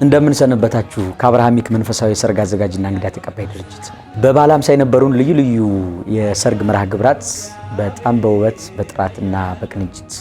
እንደምን ሰነበታችሁ ከአብርሃሚክ መንፈሳዊ ሰርግ አዘጋጅና እንግዳ ተቀባይ ድርጅት በባለ 50 የነበሩን ልዩ ልዩ የሰርግ መርሃ ግብራት በጣም በውበት በጥራትና በቅንጅት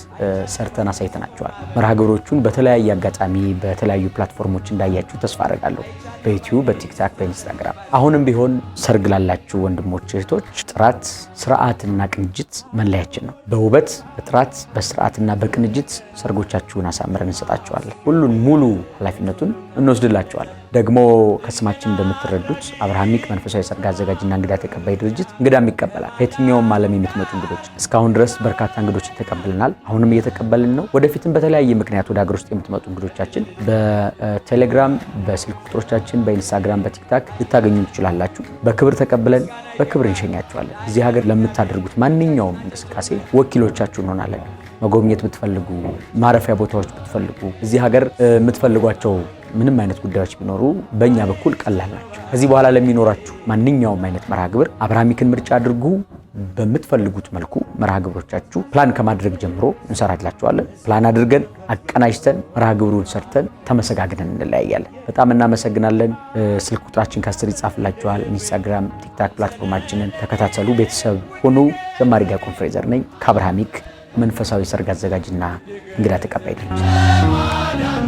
ሰርተና ሳይተናቸዋል። መርሃ ግብሮቹን በተለያየ አጋጣሚ በተለያዩ ፕላትፎርሞች እንዳያችሁ ተስፋ አደርጋለሁ። በዩቲዩብ፣ በቲክታክ፣ በኢንስታግራም። አሁንም ቢሆን ሰርግ ላላችሁ ወንድሞች እህቶች ጥራት፣ ስርዓትና ቅንጅት መለያችን ነው። በውበት በጥራት በስርዓትና በቅንጅት ሰርጎቻችሁን አሳምረን እንሰጣችኋለን። ሁሉን ሙሉ ኃላፊነቱን እንወስድላችኋለን። ደግሞ ከስማችን እንደምትረዱት አብርሃሚክ መንፈሳዊ ሰርግ አዘጋጅና እንግዳ ተቀባይ ድርጅት እንግዳም ይቀበላል። ከየትኛውም ዓለም የምትመጡ እንግዶች እስካሁን ድረስ በርካታ እንግዶችን ተቀብለናል። አሁንም እየተቀበልን ነው። ወደፊትም በተለያየ ምክንያት ወደ ሀገር ውስጥ የምትመጡ እንግዶቻችን በቴሌግራም፣ በስልክ ቁጥሮቻችን፣ በኢንስታግራም፣ በቲክታክ ልታገኙ ትችላላችሁ። በክብር ተቀብለን በክብር እንሸኛችኋለን። እዚህ ሀገር ለምታደርጉት ማንኛውም እንቅስቃሴ ወኪሎቻችሁ እንሆናለን። መጎብኘት ብትፈልጉ፣ ማረፊያ ቦታዎች ብትፈልጉ፣ እዚህ ሀገር የምትፈልጓቸው ምንም አይነት ጉዳዮች ቢኖሩ በእኛ በኩል ቀላል ናቸው። ከዚህ በኋላ ለሚኖራችሁ ማንኛውም አይነት መርሃ ግብር አብርሃሚክን ምርጫ አድርጉ። በምትፈልጉት መልኩ መርሃ ግብሮቻችሁ ፕላን ከማድረግ ጀምሮ እንሰራላችኋለን። ፕላን አድርገን አቀናጅተን መርሃ ግብሩን ሰርተን ተመሰጋግነን እንለያያለን። በጣም እናመሰግናለን። ስልክ ቁጥራችን ከስር ይጻፍላችኋል። ኢንስታግራም፣ ቲክታክ ፕላትፎርማችንን ተከታተሉ። ቤተሰብ ሁኑ። ዘማሪ ዲያቆን ፍሬዘር ነኝ ከአብርሃሚክ መንፈሳዊ ሰርግ አዘጋጅና እንግዳ ተቀባይ ድርጅት